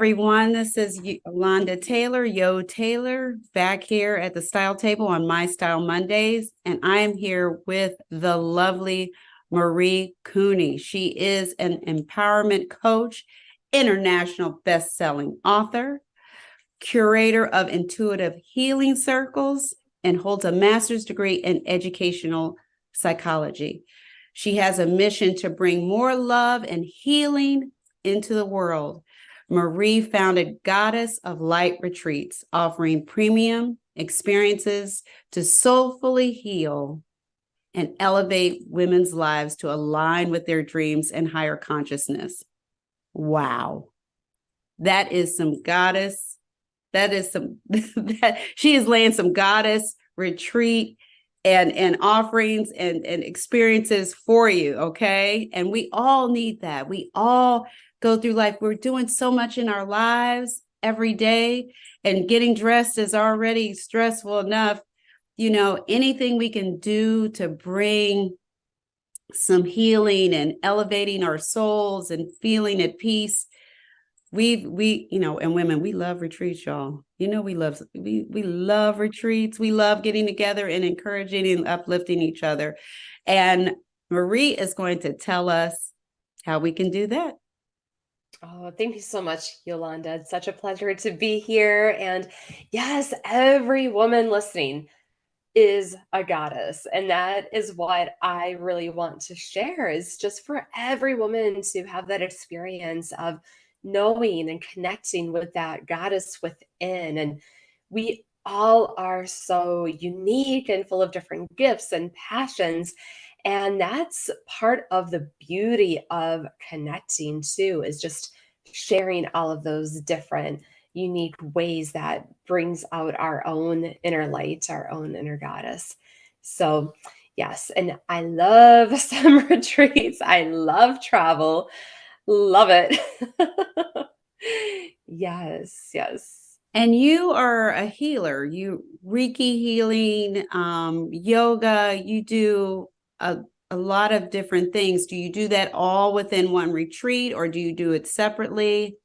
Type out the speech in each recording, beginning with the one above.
everyone. This is Yolanda Taylor, Yo Taylor, back here at the Style Table on My Style Mondays. And I am here with the lovely Marie Kueny. She is an empowerment coach, international best-selling author, curator of intuitive healing circles, and holds a master's degree in educational psychology. She has a mission to bring more love and healing into the world. Marie founded Goddess of Light Retreats, offering premium experiences to soulfully heal and elevate women's lives to align with their dreams and higher consciousness. Wow. That is some goddess. That is some, that she is laying some goddess retreat and offerings and experiences for you. Okay. And we all need that. We all go through life. We're doing so much in our lives every day, and getting dressed is already stressful enough. You know, anything we can do to bring some healing and elevating our souls and feeling at peace. We and women, we love retreats, y'all. You know, we love retreats. We love getting together and encouraging and uplifting each other. And Marie is going to tell us how we can do that. Oh, thank you so much, Yolanda. It's such a pleasure to be here. And yes, every woman listening is a goddess. And that is what I really want to share, is just for every woman to have that experience of knowing and connecting with that goddess within. And we all are so unique and full of different gifts and passions. And that's part of the beauty of connecting too, is just sharing all of those different unique ways that brings out our own inner light, our own inner goddess. So, yes, and I love some retreats. I love travel. Love it. Yes, yes. And you are a healer. You Reiki healing, yoga. You do a lot of different things. Do you do that all within one retreat, or do you do it separately?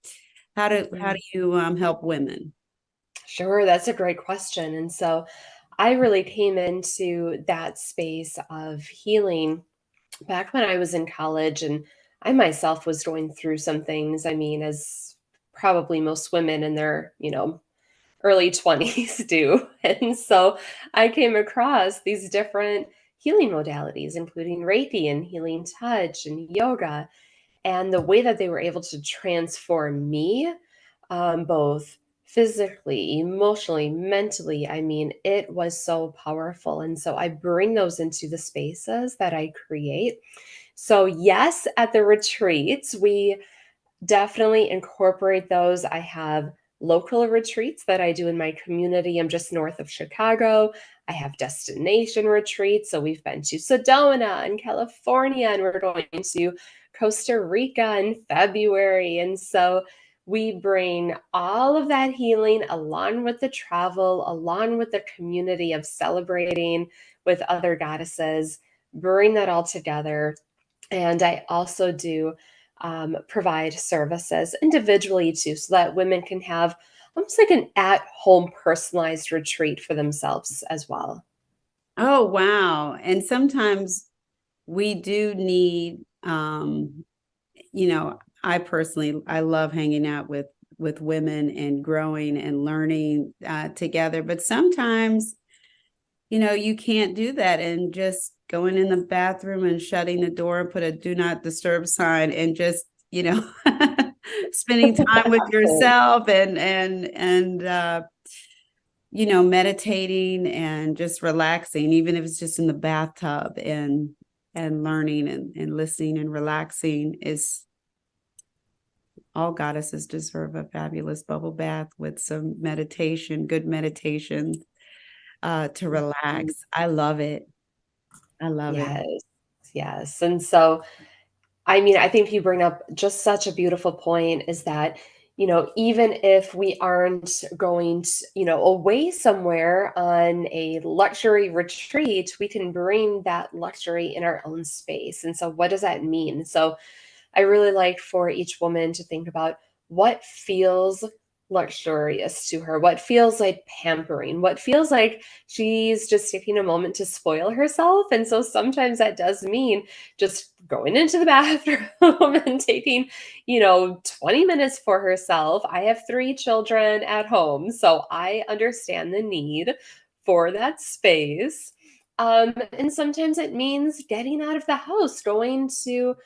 How do you help women? Sure, that's a great question. And so I really came into that space of healing back when I was in college, and I myself was going through some things. I mean, as probably most women in their, early 20s do. And so I came across these different healing modalities, including Reiki and healing touch and yoga, and the way that they were able to transform me, both physically, emotionally, mentally. I mean, it was so powerful. And so I bring those into the spaces that I create. So, yes, at the retreats, we definitely incorporate those. I have local retreats that I do in my community. I'm just north of Chicago. I have destination retreats. So we've been to Sedona in California, and we're going to Costa Rica in February. And so we bring all of that healing along with the travel, along with the community of celebrating with other goddesses, bring that all together. And I also do provide services individually too, so that women can have almost like an at-home personalized retreat for themselves as well. Oh, wow. And sometimes we do need I personally, I love hanging out with women and growing and learning together. But sometimes, you can't do that and just going in the bathroom and shutting the door and put a do not disturb sign and just, spending time with yourself and meditating and just relaxing, even if it's just in the bathtub and learning and listening and relaxing. Is all goddesses deserve a fabulous bubble bath with some meditation, good meditation to relax. I love it. I love it. Yes, yes. And so, I mean, I think you bring up just such a beautiful point, is that, even if we aren't going to, away somewhere on a luxury retreat, we can bring that luxury in our own space. And so, what does that mean? So, I really like for each woman to think about, what feels luxurious to her, what feels like pampering, what feels like she's just taking a moment to spoil herself. And so sometimes that does mean just going into the bathroom and taking, 20 minutes for herself. I have 3 children at home, so I understand the need for that space. And sometimes it means getting out of the house, going to,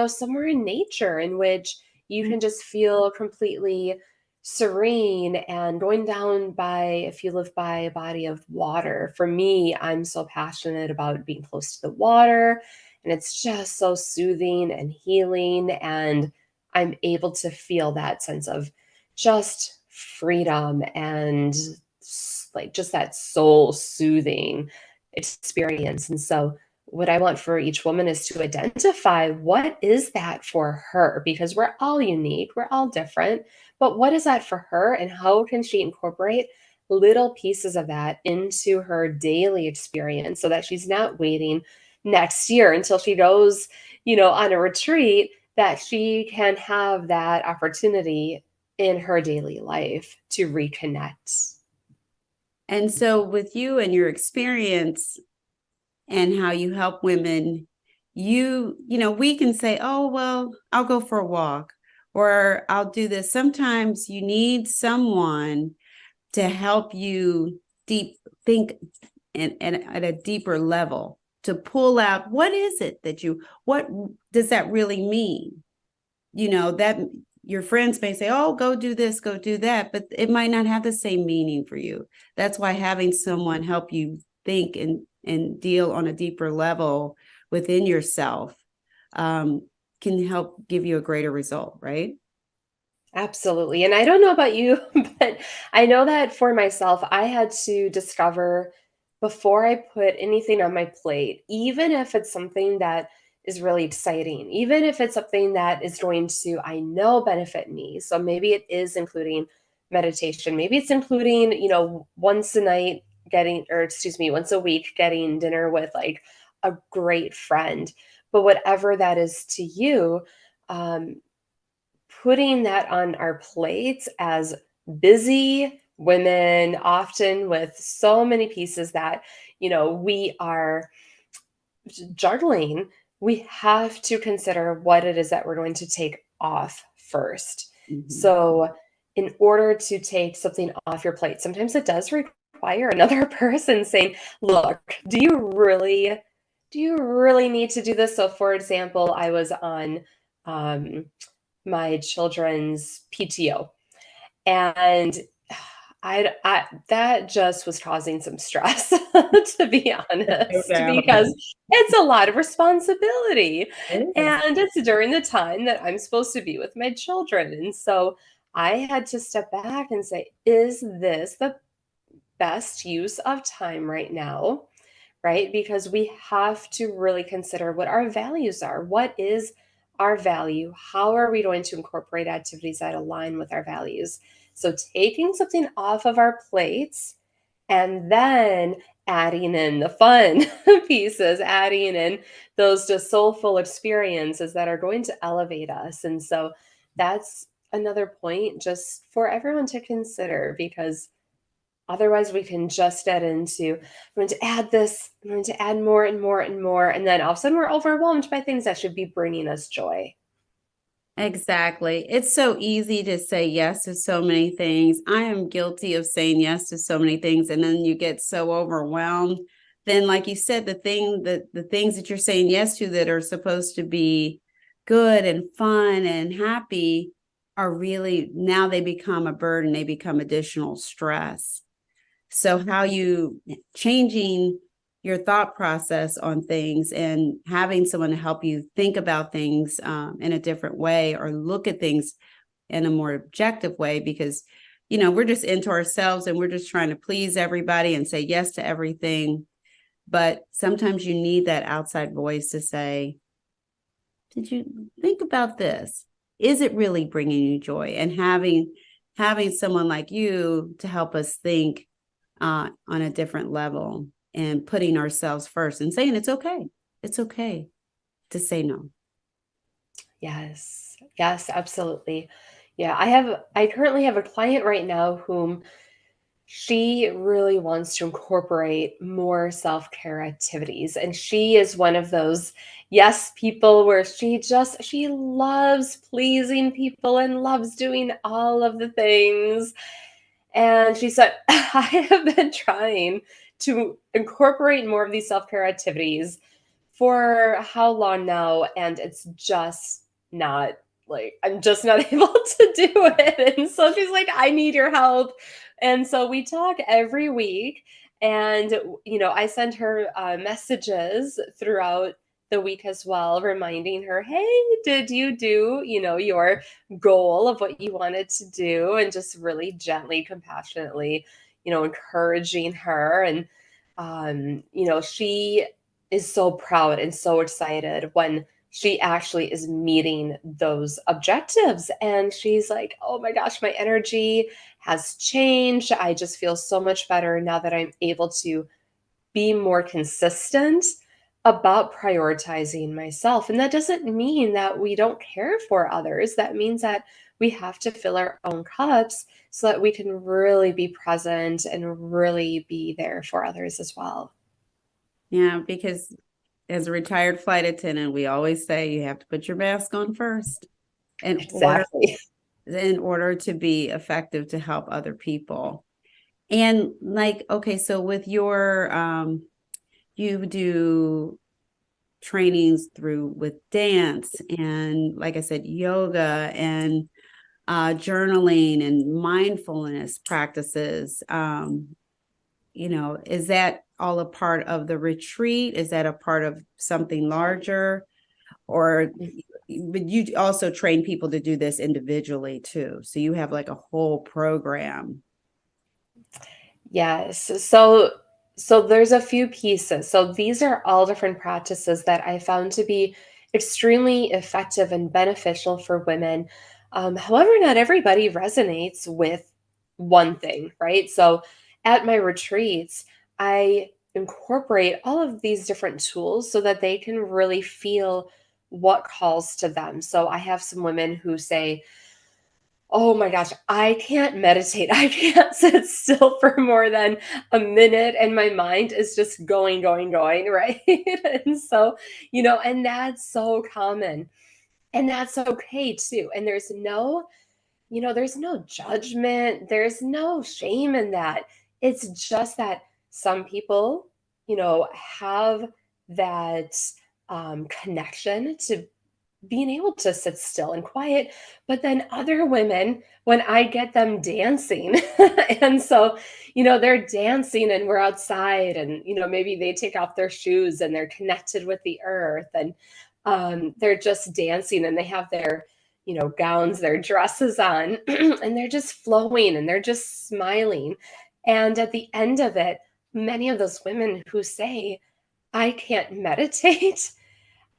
somewhere in nature in which you can just feel completely serene, and going down by, if you live by a body of water. For me, I'm so passionate about being close to the water, and it's just so soothing and healing. And I'm able to feel that sense of just freedom and like just that soul soothing experience. And so what I want for each woman is to identify what is that for her, because we're all unique, we're all different, but what is that for her, and how can she incorporate little pieces of that into her daily experience so that she's not waiting next year until she goes, on a retreat, that she can have that opportunity in her daily life to reconnect. And so with you and your experience and how you help women, we can say, oh, well, I'll go for a walk or I'll do this. Sometimes you need someone to help you think and at a deeper level, to pull out what is it that what does that really mean? That your friends may say, oh, go do this, go do that, but it might not have the same meaning for you. That's why having someone help you think and deal on a deeper level within yourself can help give you a greater result, right? Absolutely. And I don't know about you, but I know that for myself, I had to discover before I put anything on my plate, even if it's something that is really exciting, even if it's something that is going to, I know, benefit me. So maybe it is including meditation. Maybe it's including, once a night getting, or excuse me, once a week getting dinner with like a great friend. But whatever that is to you, um, putting that on our plates as busy women, often with so many pieces that, we are juggling, we have to consider what it is that we're going to take off first. Mm-hmm. So, in order to take something off your plate, sometimes it does require another person saying, "Look, do you really need to do this?" So, for example, I was on um, my children's PTO. And I that just was causing some stress, to be No honest, doubt. because it's a lot of responsibility. It is. And it's during the time that I'm supposed to be with my children. And so I had to step back and say, is this the best use of time right now? Right? Because we have to really consider what our values are. What is our value? How are we going to incorporate activities that align with our values? So, taking something off of our plates and then adding in the fun pieces, adding in those just soulful experiences that are going to elevate us. And so, that's another point just for everyone to consider, because otherwise, we can just get into, I'm going to add this, I'm going to add more and more and more. And then all of a sudden, we're overwhelmed by things that should be bringing us joy. Exactly. It's so easy to say yes to so many things. I am guilty of saying yes to so many things, and then you get so overwhelmed. Then, like you said, the things that you're saying yes to that are supposed to be good and fun and happy are really, now they become a burden, they become additional stress. So how you changing your thought process on things and having someone to help you think about things in a different way, or look at things in a more objective way, because we're just into ourselves and we're just trying to please everybody and say yes to everything. But sometimes you need that outside voice to say, did you think about this? Is it really bringing you joy? And having someone like you to help us think on a different level, and putting ourselves first and saying it's okay. It's okay to say no. Yes, yes, absolutely. Yeah, I currently have a client right now whom she really wants to incorporate more self-care activities, and she is one of those yes people where she loves pleasing people and loves doing all of the things. And she said, I have been trying to incorporate more of these self-care activities for how long now? And it's just not like I'm just not able to do it. And so she's like, I need your help. And so we talk every week. And, I send her messages throughout the week as well, reminding her, hey, did you do, your goal of what you wanted to do? And just really gently, compassionately, encouraging her. And, she is so proud and so excited when she actually is meeting those objectives. And she's like, oh my gosh, my energy has changed. I just feel so much better now that I'm able to be more consistent about prioritizing myself. And that doesn't mean that we don't care for others. That means that we have to fill our own cups so that we can really be present and really be there for others as well. Yeah, because as a retired flight attendant, we always say you have to put your mask on first in order Exactly. in order to be effective to help other people. And like, okay, so with your you do trainings through with dance and like I said, yoga and journaling and mindfulness practices. Is that all a part of the retreat? Is that a part of something larger? Or but you also train people to do this individually too. So you have like a whole program. Yes. So there's a few pieces. So these are all different practices that I found to be extremely effective and beneficial for women. However, not everybody resonates with one thing, right? So at my retreats, I incorporate all of these different tools so that they can really feel what calls to them. So I have some women who say, oh my gosh, I can't meditate. I can't sit still for more than a minute and my mind is just going, going, going, right? And so, and that's so common. And that's okay too. And there's no judgment, there's no shame in that. It's just that some people, have that connection to being able to sit still and quiet. But then other women, when I get them dancing, and so, they're dancing and we're outside and, maybe they take off their shoes and they're connected with the earth and they're just dancing and they have their, gowns, their dresses on, and they're just flowing and they're just smiling. And at the end of it, many of those women who say, I can't meditate,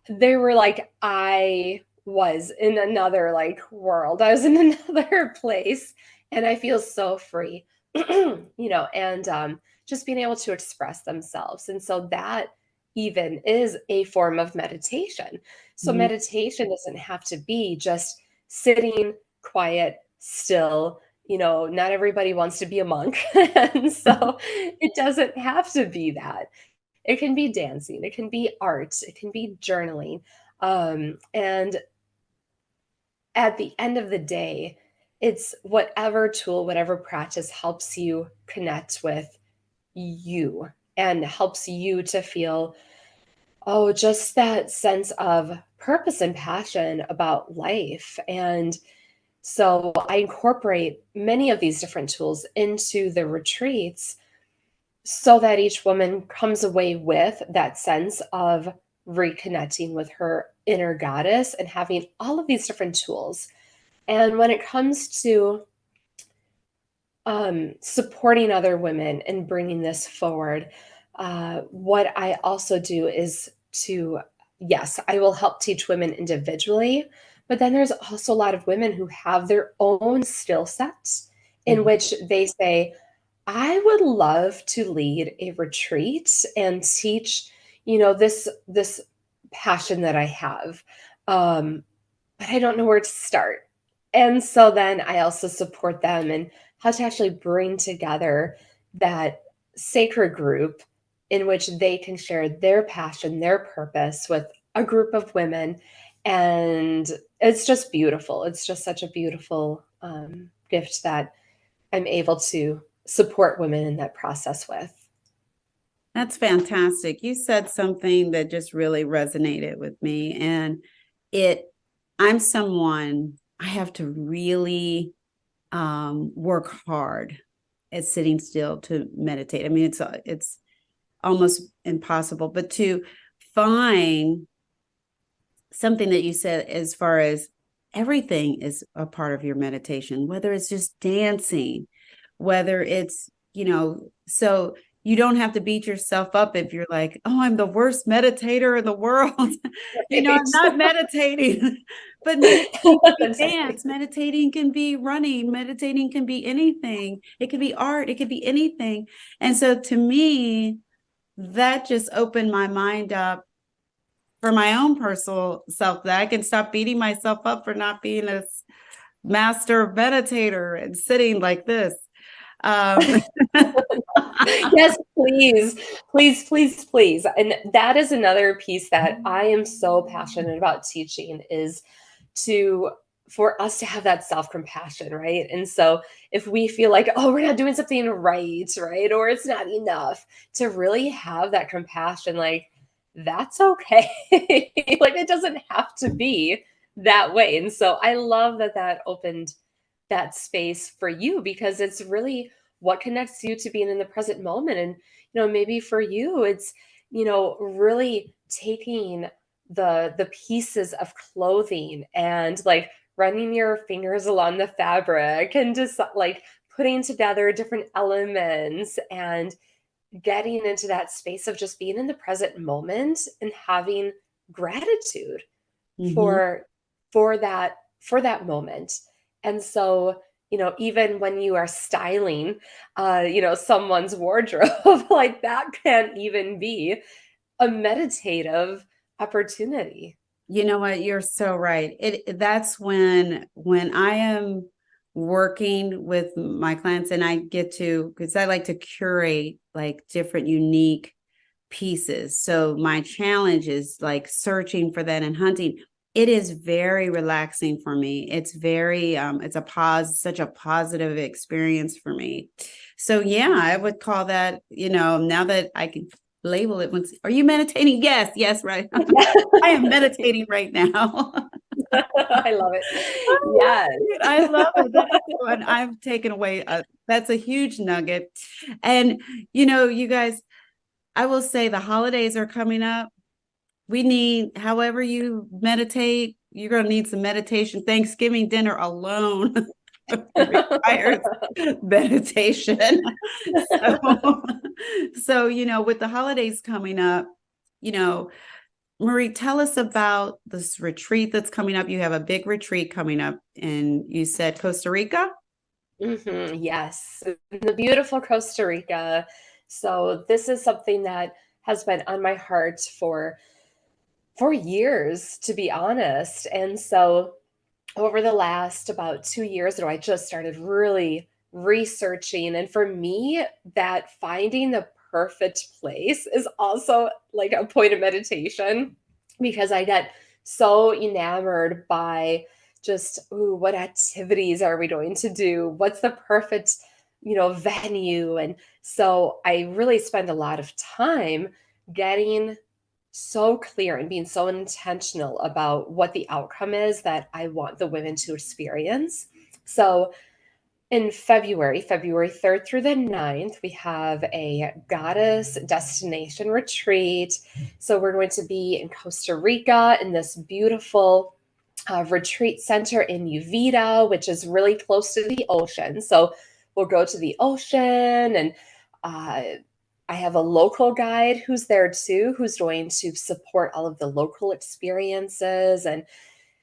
they were like, I was in another, like, world. I was in another place, and I feel so free, and, just being able to express themselves, and so that even is a form of meditation. So Mhm. meditation doesn't have to be just sitting quiet, still, not everybody wants to be a monk, and so it doesn't have to be that. It can be dancing, it can be art, it can be journaling. And at the end of the day, it's whatever tool, whatever practice helps you connect with you and helps you to feel, oh, just that sense of purpose and passion about life. And so I incorporate many of these different tools into the retreats so that each woman comes away with that sense of reconnecting with her inner goddess and having all of these different tools. And when it comes to supporting other women and bringing this forward, what I also do is to, yes, I will help teach women individually, but then there's also a lot of women who have their own skill sets in Mhm. which they say, I would love to lead a retreat and teach, this passion that I have. Um, but I don't know where to start. And so then I also support them in how to actually bring together that sacred group in which they can share their passion, their purpose with a group of women. And it's just beautiful. It's just such a beautiful gift that I'm able to support women in that process with. That's fantastic. You said something that just really resonated with me. And it, I'm someone I have to really work hard at sitting still to meditate. I mean, it's almost impossible, but to find something that you said as far as everything is a part of your meditation, whether it's just dancing, whether it's, so you don't have to beat yourself up if you're like, oh, I'm the worst meditator in the world. I'm not meditating, but meditating can be Exactly. dance, meditating can be running, meditating can be anything. It could be art, it could be anything. And so to me, that just opened my mind up for my own personal self, that I can stop beating myself up for not being a master meditator and sitting like this. Um, Yes, please, please, please, please. And that is another piece that I am so passionate about teaching is to for us to have that self-compassion, right? And so if we feel like, oh, we're not doing something right, right? Or it's not enough, to really have that compassion, like, that's okay. Like it doesn't have to be that way. And so I love that that opened that space for you because it's really what connects you to being in the present moment. And maybe for you it's really taking the pieces of clothing and like running your fingers along the fabric and just like putting together different elements and getting into that space of just being in the present moment and having gratitude mhm. for for that moment. And so, even when you are styling someone's wardrobe, like that can even be a meditative opportunity. You know what? You're so right. That's when I am working with my clients and I get to, because I like to curate like different unique pieces. So my challenge is like searching for that and hunting. It is very relaxing for me. It's very it's such a positive experience for me. So yeah, I would call that, now that I can label it, once, are you meditating? Yes, yes, right. I am meditating right now. I love it. Yes. I love it. That is fun. I've taken away that's a huge nugget. And you guys, I will say the holidays are coming up. We need, however you meditate, you're going to need some meditation. Thanksgiving dinner alone requires meditation. So, with the holidays coming up, you know, Marie, tell us about this retreat that's coming up. You have a big retreat coming up, and you said Costa Rica? Yes, in the beautiful Costa Rica. So this is something that has been on my heart for years, to be honest. And so over the last about 2 years ago, I just started really researching. And for me, that finding the perfect place is also like a point of meditation because I get so enamored by just, ooh, what activities are we going to do? What's the perfect, venue? And so I really spend a lot of time getting so clear and being so intentional about what the outcome is that I want the women to experience. So in February 3rd through the 9th, we have a goddess destination retreat. So we're going to be in Costa Rica in this beautiful retreat center in Uvita, which is really close to the ocean. So we'll go to the ocean and uh, I have a local guide who's there too, who's going to support all of the local experiences. And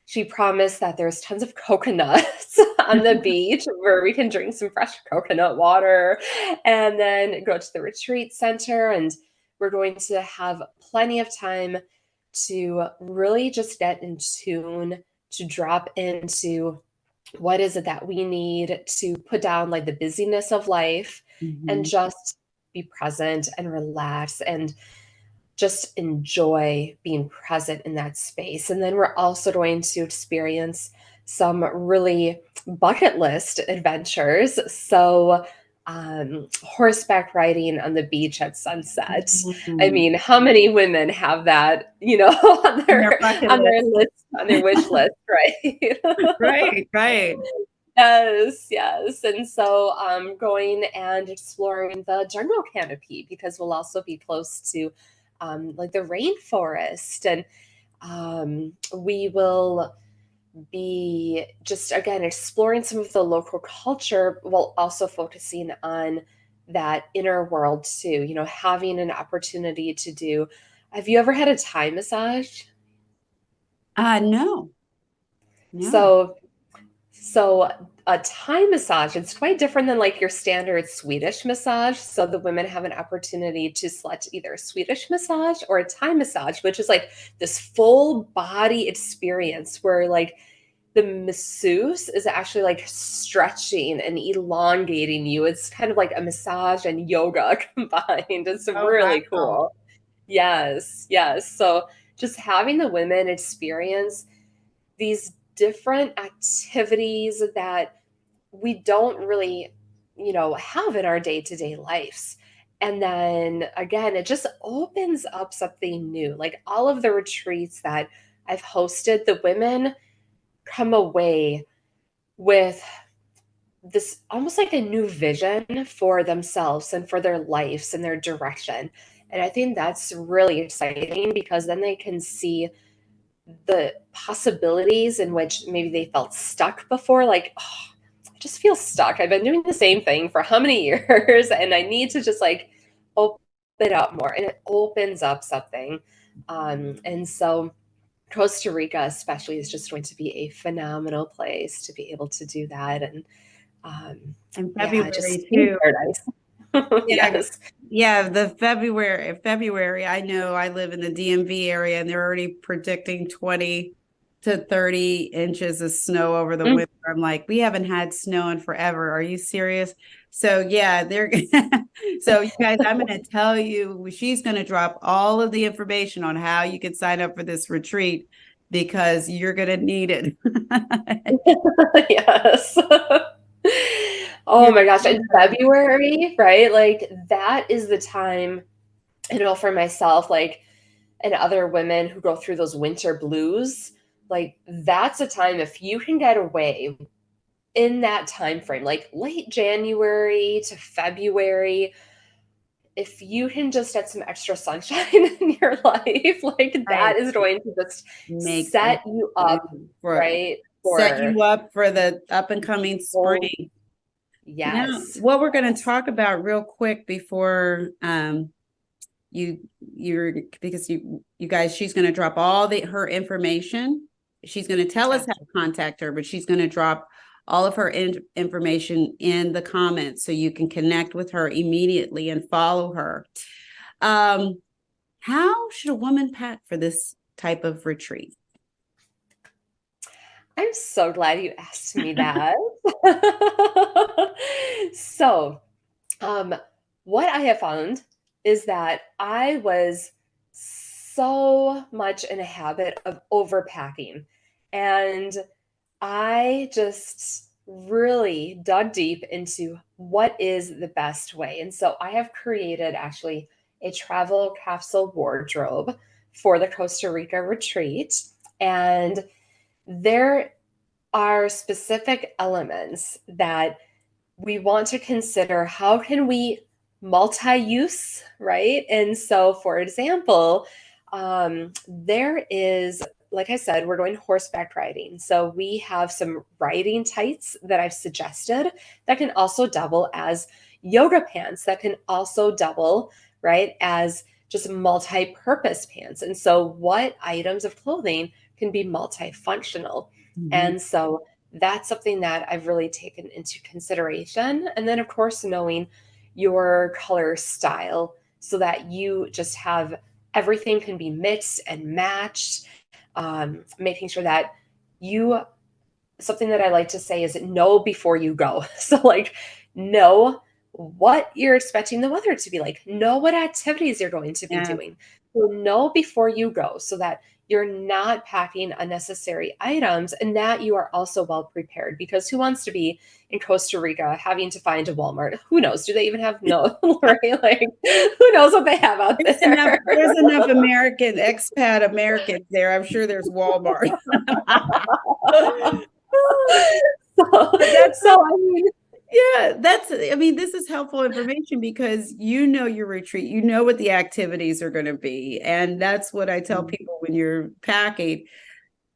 she promised that there's tons of coconuts on the beach where we can drink some fresh coconut water and then go to the retreat center. And we're going to have plenty of time to really just get in tune, to drop into what is it that we need to put down like the busyness of life and Mhm. just be present and relax and just enjoy being present in that space. And then we're also going to experience some really bucket list adventures. So, horseback riding on the beach at sunset. I Mm. mean, how many women have that, on On their bucket on their list. list, on their wish list, right? Right, right. Yes, yes. And so going and exploring the jungle canopy because we'll also be close to like the rainforest. And we will be just, again, exploring some of the local culture while also focusing on that inner world too, having an opportunity to do. Have you ever had a Thai massage? No, no. So So a Thai massage, it's quite different than like your standard Swedish massage. So the women have an opportunity to select either a Swedish massage or a Thai massage, which is like this full body experience where like the masseuse is actually like stretching and elongating you. It's kind of like a massage and yoga combined. It's Oh, really wow. cool. Yes, yes. So just having the women experience these different activities that we don't really, have in our day-to-day lives. And then again, it just opens up something new. Like all of the retreats that I've hosted, the women come away with this almost like a new vision for themselves and for their lives and their direction. And I think that's really exciting because then they can see the possibilities in which maybe they felt stuck before, like, oh, I just feel stuck. I've been doing the same thing for how many years and I need to just like open it up more, and it opens up something. And so Costa Rica especially is just going to be a phenomenal place to be able to do that. And In yeah, just February in too. paradise. Yeah, Yes. yeah, the February, I know I live in the DMV area and they're already predicting 20 to 30 inches of snow over the Mm. winter. I'm like, we haven't had snow in forever. Are you serious? So yeah, they're so you guys, I'm gonna tell you, she's gonna drop all of the information on how you can sign up for this retreat because you're gonna need it. Yes. Oh You're my gosh, in so right. February, right? Like that is the time, for myself, like, and other women who go through those winter blues, like that's a time if you can get away in that time frame, like late January to February, if you can just get some extra sunshine in your life, like that Right. is going to just Makes a set you up, for right? set For you up for the up and coming oh, spring. Now, yes. what we're going to Yes. talk about real quick before you you're because you guys, she's going to drop all the her information. She's going to tell us how to contact her, but she's going to drop all of her information in the comments so you can connect with her immediately and follow her. Um, how should a woman pack for this type of retreat? I'm so glad you asked me that. So, um, what I have found is that I was so much in a habit of overpacking. And I just really dug deep into what is the best way. And so I have created actually a travel capsule wardrobe for the Costa Rica retreat. And there are specific elements that we want to consider. How can we multi-use, right? And so, for example, there is, like I said, we're going horseback riding. So we have some riding tights that I've suggested that can also double as yoga pants, that can also double, right, as just multi-purpose pants. And so what items of clothing can be multifunctional? Mhm. And so that's something that I've really taken into consideration. And then, of course, knowing your color style so that you just have everything can be mixed and matched, making sure that you something that I like to say is know before you go. So, like, know what you're expecting the weather to be like, know what activities you're going to be Yeah. doing. So, know before you go so that you're not packing unnecessary items and that you are also well prepared. Because who wants to be in Costa Rica having to find a Walmart? Who knows? Do they even have no, right? Like, who knows what they have out there? There's enough American expat Americans there. I'm sure there's Walmart. so, But that's so I mean, yeah, I mean, this is helpful information because you know your retreat, you know what the activities are going to be. And that's what I tell people when you're packing.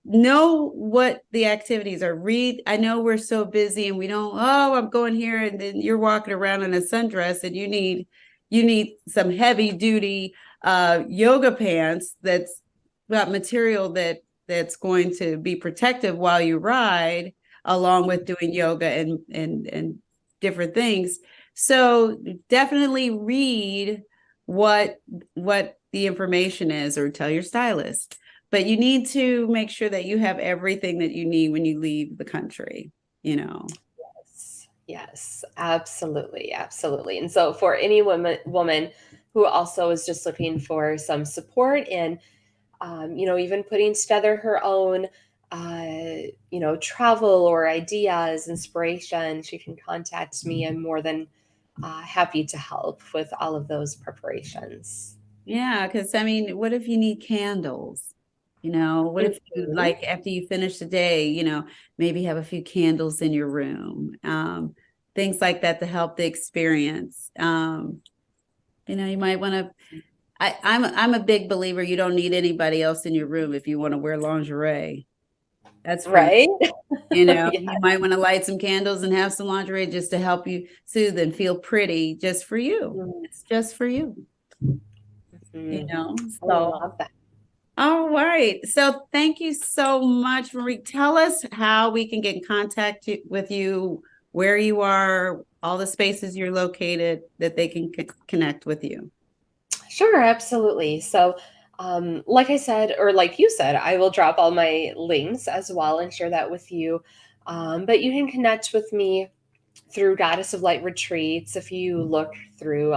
Know what the activities are. Read. I know we're so busy and we don't, oh, I'm going here, and then you're walking around in a sundress and you need some heavy duty yoga pants that's got material that's going to be protective while you ride, along with doing yoga and different things. So definitely read what what the information is, or tell your stylist, but you need to make sure that you have everything that you need when you leave the country, you know. yes, yes, absolutely, absolutely. And so for any woman who also is just looking for some support and even putting together her own travel or ideas, inspiration, she can contact me. I'm more than happy to help with all of those preparations. Yeah, because I mean, what if you need candles? You know, what if you, Mhm. like, after you finish the day, maybe have a few candles in your room, things like that to help the experience. You might want to. I'm a big believer. You don't need anybody else in your room if you want to wear lingerie. That's for you. Right? Yeah. You might want to light some candles and have some lingerie just to help you soothe and feel pretty, just for you. It's just for you, you Mhm. know. I So, love that. all right. So, thank you so much, Marie. Tell us how we can get in contact with you, where you are, all the spaces you're located, that they can connect with you. Sure, absolutely. So, like I said, or like you said, I will drop all my links as well and share that with you. But you can connect with me through Goddess of Light Retreats. If you look through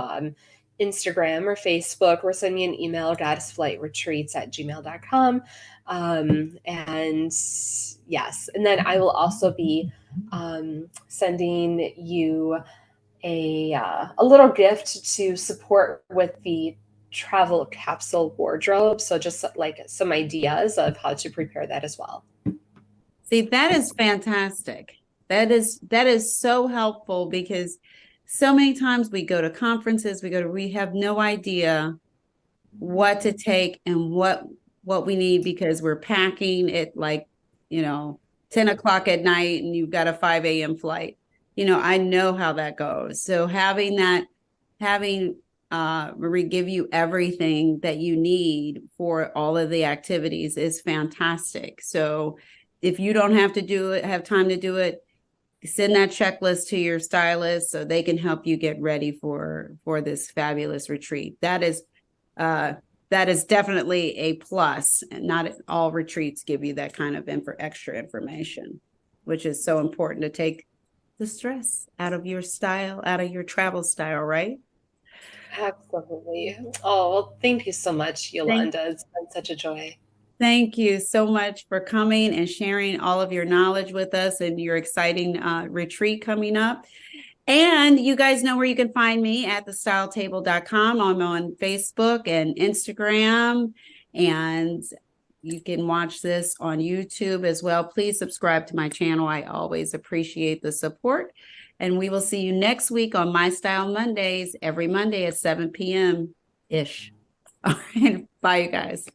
Instagram or Facebook, or send me an email, goddessoflightretreats@gmail.com. And yes, and then I will also be sending you a little gift to support with the travel capsule wardrobe. So just like some ideas of how to prepare that as well. See, that is fantastic. That is so helpful because so many times we go to conferences, we have no idea what to take and what we need because we're packing it like, you know, 10 o'clock at night and you've got a 5 a.m. flight. I know how that goes. So having Marie give you everything that you need for all of the activities is fantastic. So if you don't have time to do it, send that checklist to your stylist so they can help you get ready for this fabulous retreat. Uh, that is definitely a plus. And not all retreats give you that kind of extra information, which is so important to take the stress out of your style, out of your travel style, right? Absolutely. Oh, well, thank you so much, Thank, Yolanda. It's been such a joy. thank you so much for coming and sharing all of your knowledge with us and your exciting retreat coming up. And you guys know where you can find me at thestyletable.com. I'm on Facebook and Instagram, and you can watch this on YouTube as well. Please subscribe to my channel. I always appreciate the support. And we will see you next week on My Style Mondays, every Monday at 7 p.m. ish. All right. Bye, you guys.